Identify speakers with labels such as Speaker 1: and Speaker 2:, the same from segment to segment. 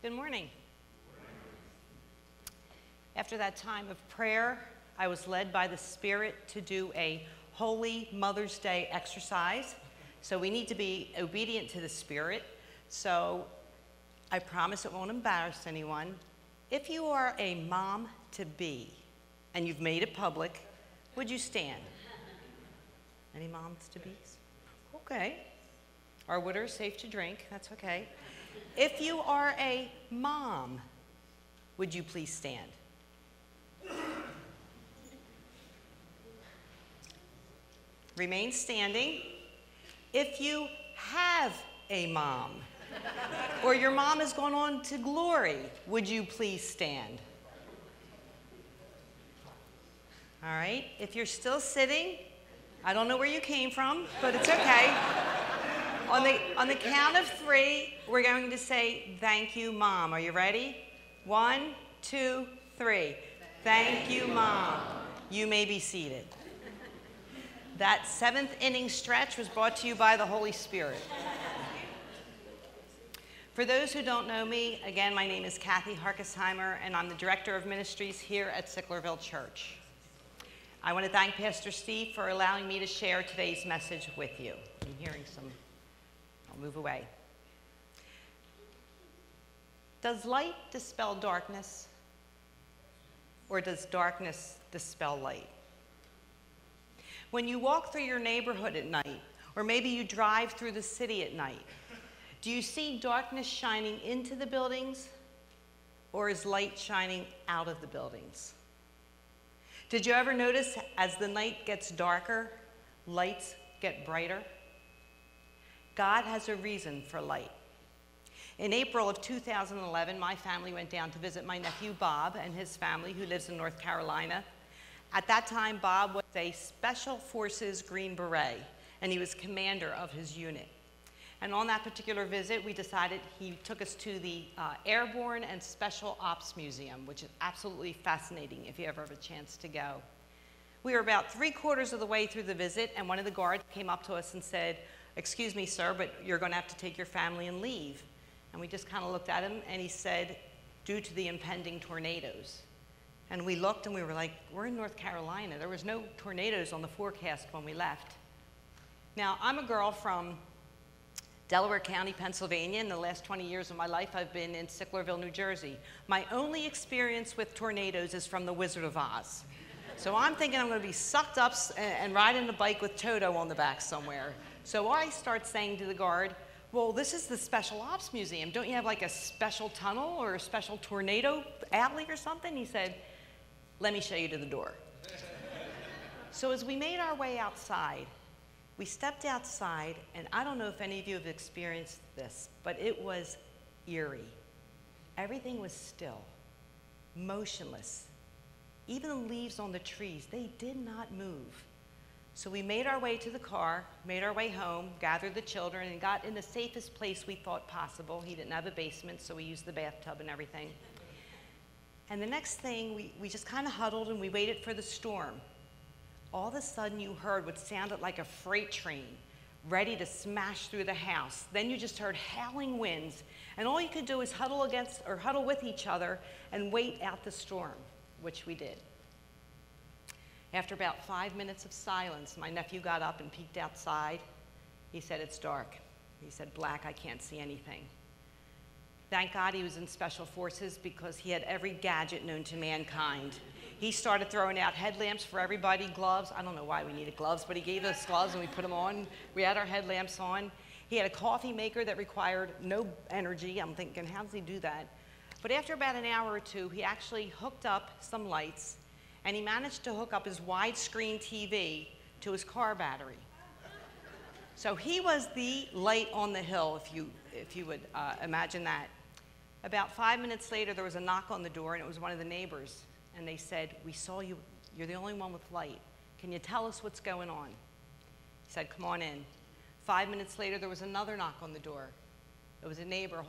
Speaker 1: Good morning. After that time of prayer, I was led by the Spirit to do a Holy Mother's Day exercise. So we need to be obedient to the Spirit. So I promise it won't embarrass anyone. If you are a mom-to-be and you've made it public, would you stand? Any moms-to-be's? Okay. Our water is safe to drink. That's okay. If you are a mom, would you please stand? Remain standing. If you have a mom, or your mom has gone on to glory, would you please stand? All right. If you're still sitting, I don't know where you came from, but it's okay. On the count of 3, we're going to say, thank you, Mom. Are you ready? 1, 2, 3. Thank you, Mom. You may be seated. That 7th inning stretch was brought to you by the Holy Spirit. For those who don't know me, again, my name is Harkisheimer, and I'm the Director of Ministries here at Sicklerville Church. I want to thank Pastor Steve for allowing me to share today's message with you. I'm hearing some, I'll move away. Does light dispel darkness, or does darkness dispel light? When you walk through your neighborhood at night, or maybe you drive through the city at night, do you see darkness shining into the buildings, or is light shining out of the buildings? Did you ever notice as the night gets darker, lights get brighter? God has a reason for light. In April of 2011, my family went down to visit my nephew Bob and his family, who lives in North Carolina. At that time, Bob was a Special Forces Green Beret, and he was commander of his unit. And on that particular visit, we decided he took us to the Airborne and Special Ops Museum, which is absolutely fascinating if you ever have a chance to go. We were about 3/4 of the way through the visit, and one of the guards came up to us and said, "Excuse me, sir, but you're going to have to take your family and leave." And we just kind of looked at him, and he said, "Due to the impending tornadoes." And we looked, and we were like, we're in North Carolina. There was no tornadoes on the forecast when we left. Now, I'm a girl from Delaware County, Pennsylvania. In the last 20 years of my life, I've been in Sicklerville, New Jersey. My only experience with tornadoes is from The Wizard of Oz. So I'm thinking I'm going to be sucked up and riding a bike with Toto on the back somewhere. So I start saying to the guard, "Well, this is the Special Ops Museum. Don't you have like a special tunnel or a special tornado alley or something?" He said, "Let me show you to the door." So as we made our way outside, we stepped outside, and I don't know if any of you have experienced this, but it was eerie. Everything was still, motionless. Even the leaves on the trees, they did not move. So we made our way to the car, made our way home, gathered the children, and got in the safest place we thought possible. He didn't have a basement, so we used the bathtub and everything. And the next thing, we just kind of huddled and we waited for the storm. All of a sudden, you heard what sounded like a freight train ready to smash through the house. Then you just heard howling winds, and all you could do is huddle with each other and wait out the storm, which we did. After about 5 minutes of silence, my nephew got up and peeked outside. He said, "It's dark." He said, "Black, I can't see anything." Thank God he was in Special Forces, because he had every gadget known to mankind. He started throwing out headlamps for everybody, gloves. I don't know why we needed gloves, but he gave us gloves and we put them on. We had our headlamps on. He had a coffee maker that required no energy. I'm thinking, how does he do that? But after about an hour or two, he actually hooked up some lights, and he managed to hook up his widescreen TV to his car battery. So he was the light on the hill, if you would imagine that. About 5 minutes later, there was a knock on the door, and it was one of the neighbors. And they said, "We saw you. You're the only one with light. Can you tell us what's going on?" He said, "Come on in." 5 minutes later, there was another knock on the door. It was a neighbor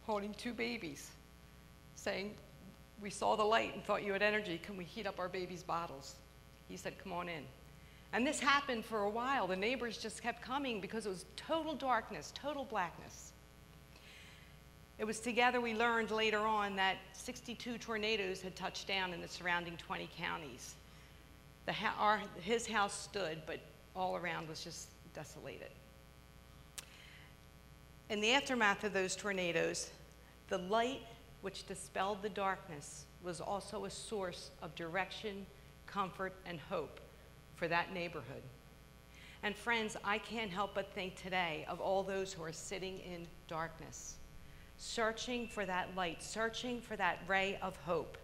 Speaker 1: holding 2 babies, saying, "We saw the light and thought you had energy. Can we heat up our babies' bottles?" He said, "Come on in." And this happened for a while. The neighbors just kept coming because it was total darkness, total blackness. It was together we learned later on that 62 tornadoes had touched down in the surrounding 20 counties. His house stood, but all around was just desolated. In the aftermath of those tornadoes, the light which dispelled the darkness was also a source of direction, comfort, and hope for that neighborhood. And friends, I can't help but think today of all those who are sitting in darkness, searching for that light, searching for that ray of hope.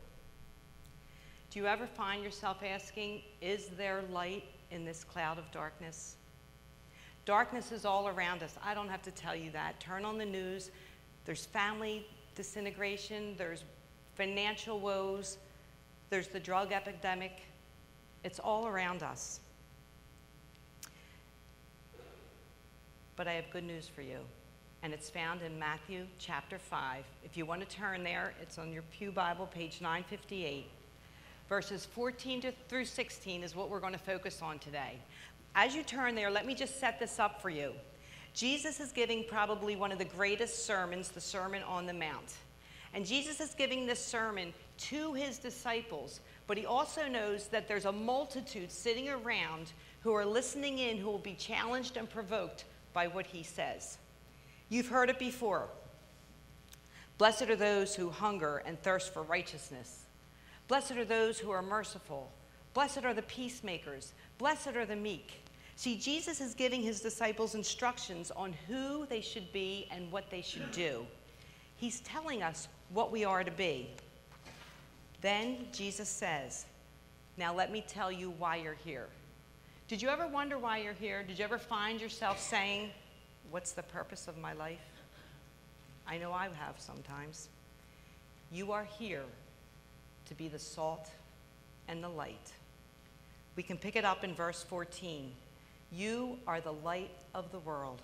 Speaker 1: Do you ever find yourself asking, is there light in this cloud of darkness? Darkness is all around us. I don't have to tell you that. Turn on the news. There's family disintegration. There's financial woes. There's the drug epidemic. It's all around us. But I have good news for you, and it's found in Matthew chapter 5. If you want to turn there, it's on your Pew Bible, page 958. Verses 14 through 16 is what we're going to focus on today. As you turn there, let me just set this up for you. Jesus is giving probably one of the greatest sermons, the Sermon on the Mount. And Jesus is giving this sermon to his disciples, but he also knows that there's a multitude sitting around who are listening in, who will be challenged and provoked by what he says. You've heard it before. Blessed are those who hunger and thirst for righteousness. Blessed are those who are merciful. Blessed are the peacemakers. Blessed are the meek. See, Jesus is giving his disciples instructions on who they should be and what they should do. He's telling us what we are to be. Then Jesus says, now let me tell you why you're here. Did you ever wonder why you're here? Did you ever find yourself saying, what's the purpose of my life? I know I have sometimes. You are here to be the salt and the light. We can pick it up in verse 14. You are the light of the world.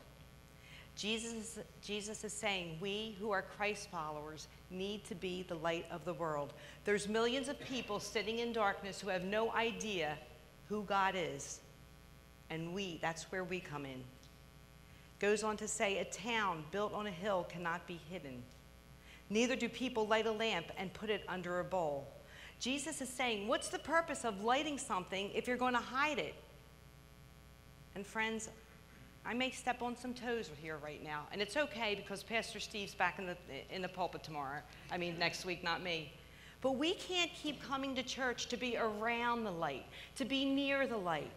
Speaker 1: Jesus is saying we who are Christ followers need to be the light of the world. There's millions of people sitting in darkness who have no idea who God is. And that's where we come in. Goes on to say, a town built on a hill cannot be hidden. Neither do people light a lamp and put it under a bowl. Jesus is saying, what's the purpose of lighting something if you're going to hide it? And friends, I may step on some toes here right now, and it's okay because Pastor Steve's back in the pulpit next week, not me. But we can't keep coming to church to be around the light, to be near the light.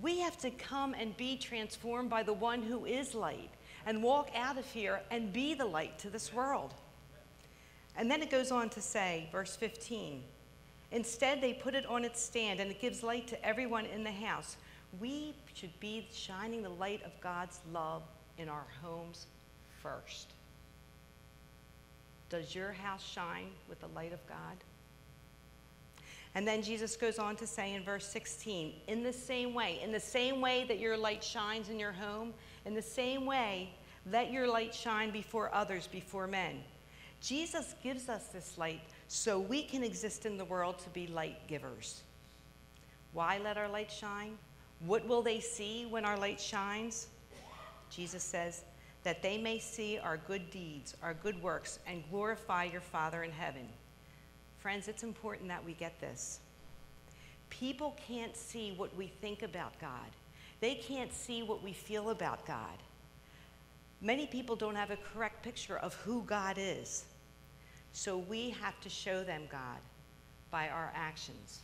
Speaker 1: We have to come and be transformed by the one who is light and walk out of here and be the light to this world. And then it goes on to say, verse 15, instead they put it on its stand and it gives light to everyone in the house. We should be shining the light of God's love in our homes first. Does your house shine with the light of God? And then Jesus goes on to say in verse 16, in the same way that your light shines in your home, in the same way, let your light shine before others, before men. Jesus gives us this light so we can exist in the world to be light givers. Why let our light shine? What will they see when our light shines? Jesus says, that they may see our good deeds, our good works, and glorify your Father in heaven. Friends, it's important that we get this. People can't see what we think about God. They can't see what we feel about God. Many people don't have a correct picture of who God is. So we have to show them God by our actions.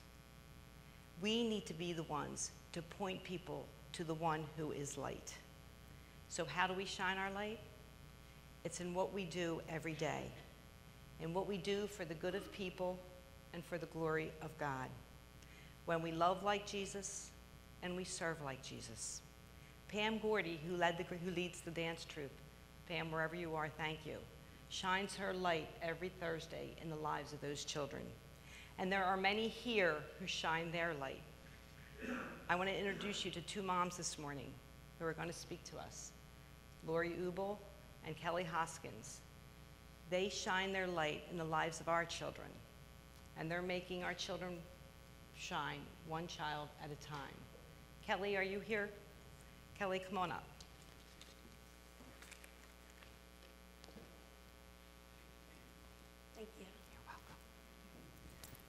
Speaker 1: We need to be the ones to point people to the one who is light. So how do we shine our light? It's in what we do every day, in what we do for the good of people and for the glory of God. When we love like Jesus and we serve like Jesus. Pam Gordy, who leads the dance troupe, Pam, wherever you are, thank you, shines her light every Thursday in the lives of those children. And there are many here who shine their light. I want to introduce you to two moms this morning who are going to speak to us. Lori Ubel and Kelly Hoskins. They shine their light in the lives of our children, and they're making our children shine one child at a time. Kelly, are you here? Kelly, come on up.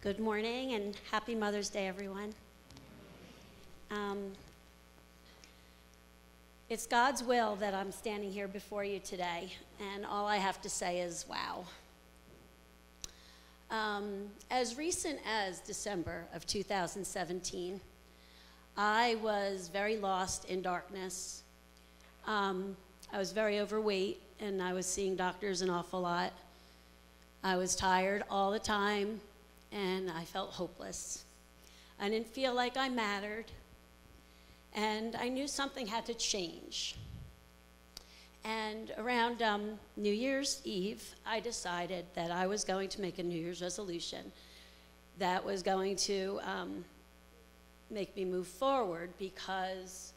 Speaker 2: Good morning and happy Mother's Day, everyone. It's God's will that I'm standing here before you today, and all I have to say is, wow. As recent as December of 2017, I was very lost in darkness. I was very overweight, and I was seeing doctors an awful lot. I was tired all the time, and I felt hopeless. I didn't feel like I mattered, and I knew something had to change. And around New Year's Eve, I decided that I was going to make a New Year's resolution that was going to make me move forward, because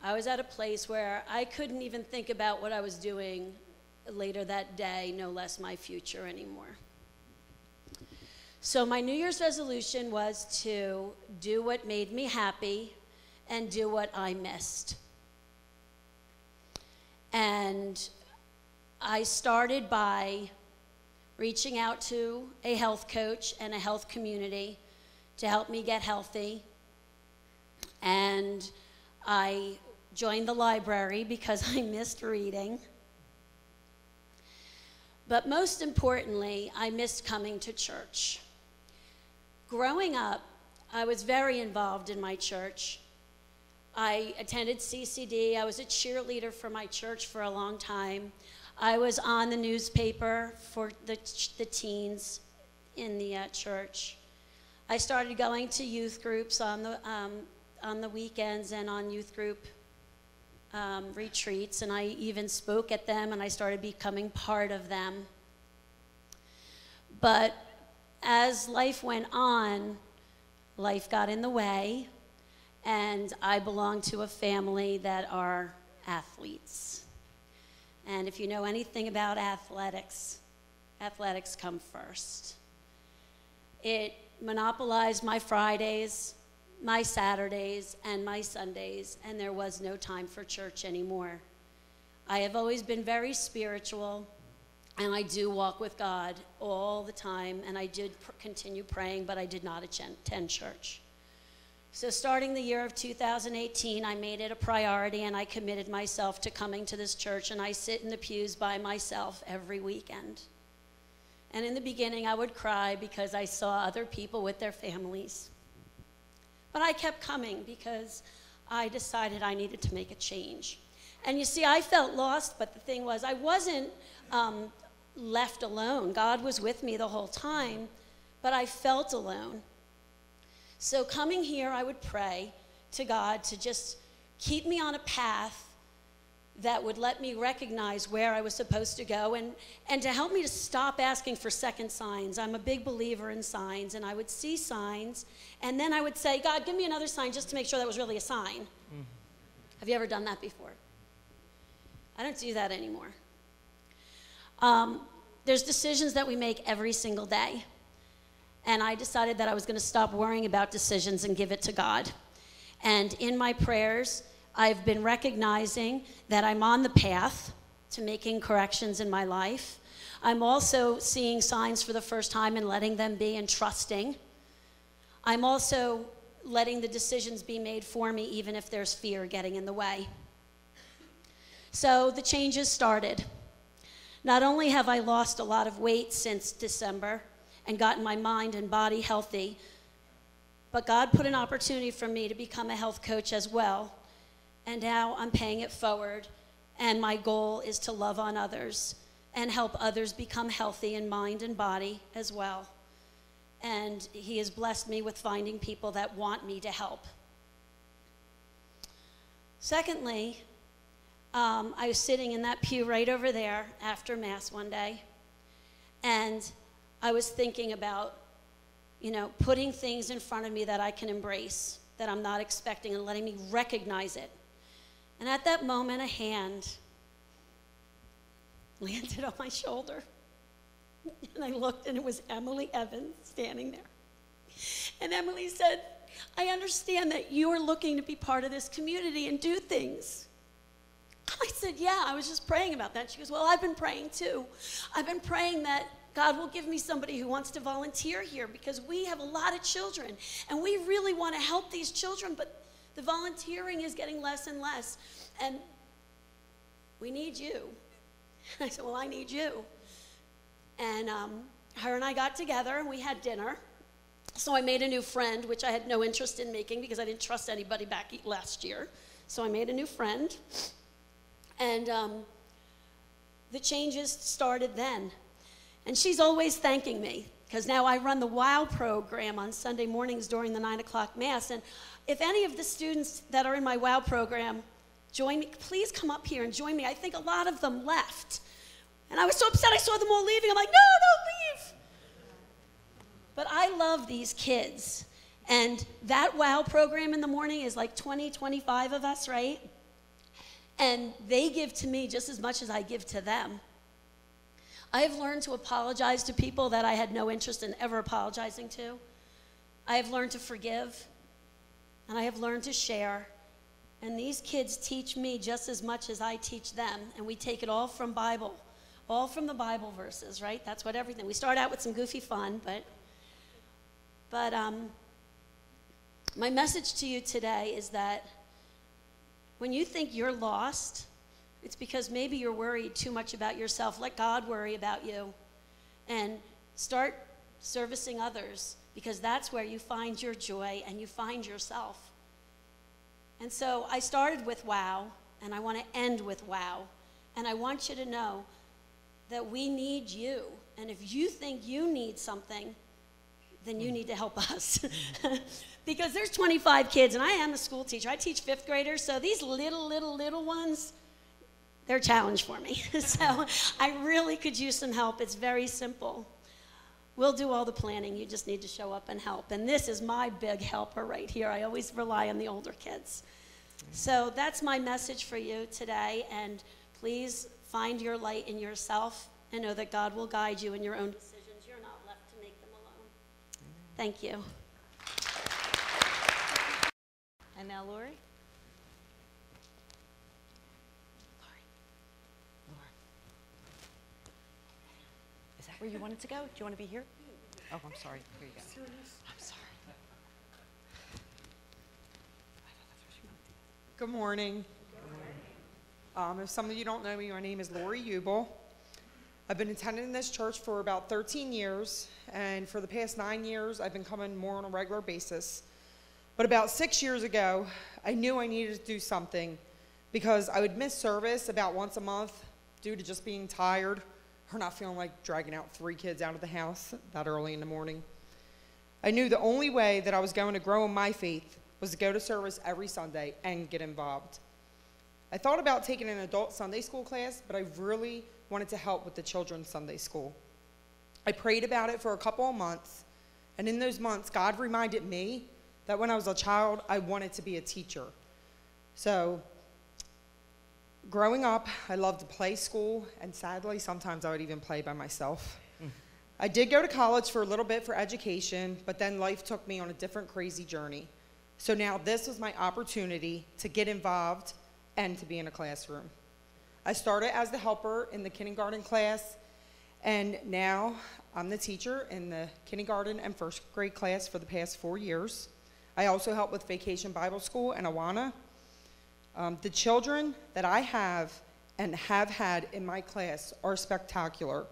Speaker 2: I was at a place where I couldn't even think about what I was doing later that day, no less my future anymore. So my New Year's resolution was to do what made me happy and do what I missed. And I started by reaching out to a health coach and a health community to help me get healthy. And I joined the library because I missed reading. But most importantly, I missed coming to church. Growing up, I was very involved in my church. I attended CCD. I was a cheerleader for my church for a long time. I was on the newspaper for the teens in the church. I started going to youth groups on the weekends and on youth group retreats, and I even spoke at them, and I started becoming part of them. But as life went on, life got in the way, and I belong to a family that are athletes. And if you know anything about athletics, athletics come first. It monopolized my Fridays, my Saturdays, and my Sundays, and there was no time for church anymore. I have always been very spiritual, and I do walk with God all the time, and I did continue praying, but I did not attend church. So starting the year of 2018, I made it a priority, and I committed myself to coming to this church, and I sit in the pews by myself every weekend. And in the beginning, I would cry because I saw other people with their families. But I kept coming because I decided I needed to make a change. And you see, I felt lost, but the thing was, I wasn't left alone. God was with me the whole time, but I felt alone. So coming here, I would pray to God to just keep me on a path that would let me recognize where I was supposed to go, and to help me to stop asking for second signs. I'm a big believer in signs, and I would see signs, and then I would say, God, give me another sign just to make sure that was really a sign. Mm-hmm. Have you ever done that before? I don't do that anymore. There's decisions that we make every single day, and I decided that I was going to stop worrying about decisions and give it to God. And in my prayers, I've been recognizing that I'm on the path to making corrections in my life. I'm also seeing signs for the first time and letting them be and trusting. I'm also letting the decisions be made for me, even if there's fear getting in the way. So the changes started. Not only have I lost a lot of weight since December and gotten my mind and body healthy, but God put an opportunity for me to become a health coach as well. And now I'm paying it forward, and my goal is to love on others and help others become healthy in mind and body as well. And He has blessed me with finding people that want me to help. Secondly, I was sitting in that pew right over there after Mass one day, and I was thinking about, putting things in front of me that I can embrace, that I'm not expecting, and letting me recognize it. And at that moment, a hand landed on my shoulder. And I looked, and it was Emily Evans standing there. And Emily said, I understand that you are looking to be part of this community and do things. I said, yeah, I was just praying about that. She goes, well, I've been praying too. I've been praying that God will give me somebody who wants to volunteer here, because we have a lot of children and we really want to help these children, but the volunteering is getting less and less, and we need you. I said, well, I need you. And her and I got together and we had dinner. So I made a new friend, which I had no interest in making because I didn't trust anybody back last year. So I made a new friend. And the changes started then. And she's always thanking me, because now I run the WOW program on Sunday mornings during the 9 o'clock Mass. And if any of the students that are in my WOW program join me, please come up here and join me. I think a lot of them left. And I was so upset I saw them all leaving. I'm like, no, don't leave. But I love these kids. And that WOW program in the morning is like 20, 25 of us, right? And they give to me just as much as I give to them. I have learned to apologize to people that I had no interest in ever apologizing to. I have learned to forgive, and I have learned to share. And these kids teach me just as much as I teach them, and we take it all from the Bible verses, right? That's what everything. We start out with some goofy fun, but my message to you today is that when you think you're lost, it's because maybe you're worried too much about yourself. Let God worry about you, and start servicing others, because that's where you find your joy and you find yourself. And so I started with WOW, and I want to end with WOW. And I want you to know that we need you. And if you think you need something, then you need to help us. Because there's 25 kids, and I am a school teacher. I teach 5th graders, so these little ones, they're a challenge for me. So I really could use some help. It's very simple. We'll do all the planning. You just need to show up and help. And this is my big helper right here. I always rely on the older kids. So that's my message for you today. And please find your light in yourself and know that God will guide you in your own decisions. You're not left to make them alone. Thank you.
Speaker 1: And now, Lori? Is that where you wanted to go? Do you want to be here? Oh, I'm sorry. Here you go. I'm sorry.
Speaker 3: Good morning. If some of you don't know me, my name is Lori Ubel. I've been attending this church for about 13 years, and for the past 9 years, I've been coming more on a regular basis. But about 6 years ago, I knew I needed to do something, because I would miss service about once a month due to just being tired or not feeling like dragging out 3 kids out of the house that early in the morning. I knew the only way that I was going to grow in my faith was to go to service every Sunday and get involved. I thought about taking an adult Sunday school class, but I really wanted to help with the children's Sunday school. I prayed about it for a couple of months, and in those months, God reminded me that when I was a child, I wanted to be a teacher. So, growing up, I loved to play school, and sadly, sometimes I would even play by myself. I did go to college for a little bit for education, but then life took me on a different crazy journey. So now this was my opportunity to get involved and to be in a classroom. I started as the helper in the kindergarten class, and now I'm the teacher in the kindergarten and 1st grade class for the past 4 years. I also help with Vacation Bible School and Awana. The children that I have and have had in my class are spectacular.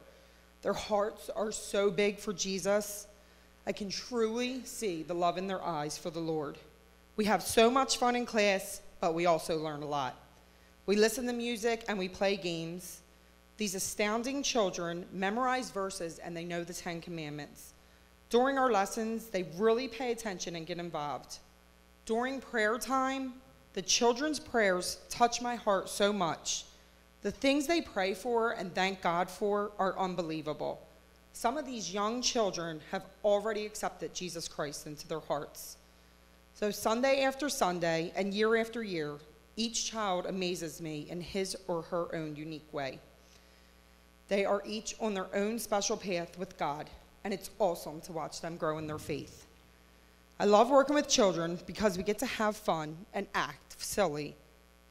Speaker 3: Their hearts are so big for Jesus. I can truly see the love in their eyes for the Lord. We have so much fun in class, but we also learn a lot. We listen to music and we play games. These astounding children memorize verses and they know the 10 Commandments. During our lessons, they really pay attention and get involved. During prayer time, the children's prayers touch my heart so much. The things they pray for and thank God for are unbelievable. Some of these young children have already accepted Jesus Christ into their hearts. So Sunday after Sunday and year after year, each child amazes me in his or her own unique way. They are each on their own special path with God, and it's awesome to watch them grow in their faith. I love working with children because we get to have fun and act silly,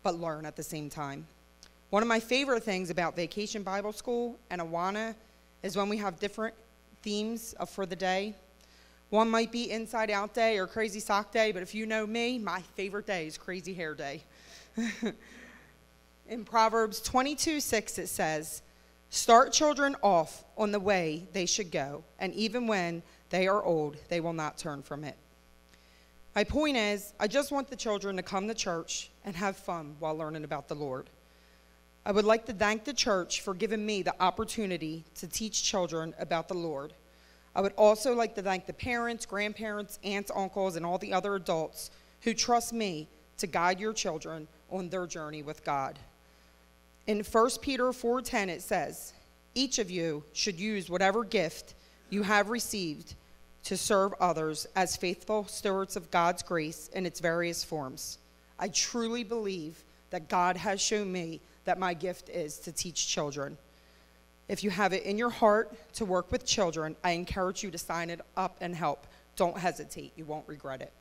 Speaker 3: but learn at the same time. One of my favorite things about Vacation Bible School and Awana is when we have different themes for the day. One might be Inside Out Day or Crazy Sock Day, but if you know me, my favorite day is Crazy Hair Day. In Proverbs 22:6 it says, "Start children off on the way they should go, and even when they are old, they will not turn from it." My point is, I just want the children to come to church and have fun while learning about the Lord. I would like to thank the church for giving me the opportunity to teach children about the Lord. I would also like to thank the parents, grandparents, aunts, uncles, and all the other adults who trust me to guide your children on their journey with God. In 1 Peter 4:10 it says, "Each of you should use whatever gift you have received to serve others as faithful stewards of God's grace in its various forms." I truly believe that God has shown me that my gift is to teach children. If you have it in your heart to work with children, I encourage you to sign it up and help. Don't hesitate. You won't regret it.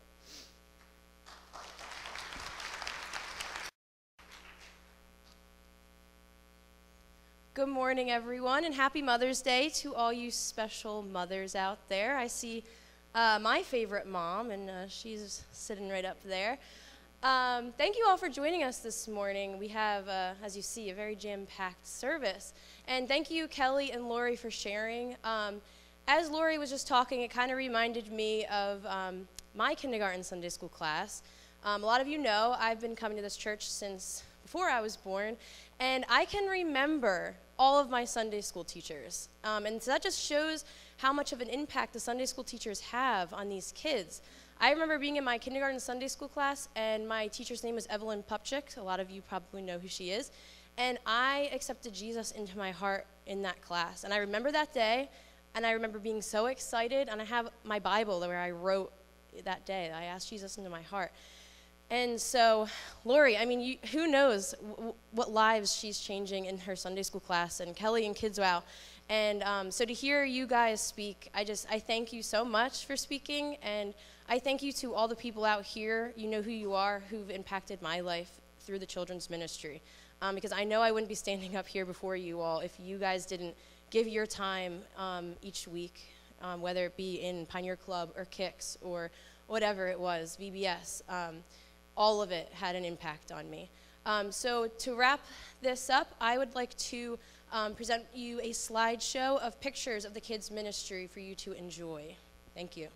Speaker 4: Good morning, everyone, and happy Mother's Day to all you special mothers out there. I see my favorite mom, and she's sitting right up there. Thank you all for joining us this morning. We have, as you see, a very jam-packed service. And thank you, Kelly and Lori, for sharing. As Lori was just talking, it kind of reminded me of my kindergarten Sunday school class. A lot of you know I've been coming to this church since before I was born, and I can remember all of my Sunday school teachers. And so that just shows how much of an impact the Sunday school teachers have on these kids. I remember being in my kindergarten Sunday school class, and my teacher's name was Evelyn Pupchik. A lot of you probably know who she is. And I accepted Jesus into my heart in that class. And I remember that day, and I remember being so excited, and I have my Bible where I wrote that day. I asked Jesus into my heart. And so, Lori, I mean, who knows what lives she's changing in her Sunday school class, and Kelly and Kids Wow. And so to hear you guys speak, I thank you so much for speaking, and I thank you to all the people out here, you know who you are, who've impacted my life through the children's ministry. Because I know I wouldn't be standing up here before you all if you guys didn't give your time each week, whether it be in Pioneer Club or Kicks or whatever it was, VBS. All of it had an impact on me. So to wrap this up, I would like to present you a slideshow of pictures of the kids' ministry for you to enjoy. Thank you.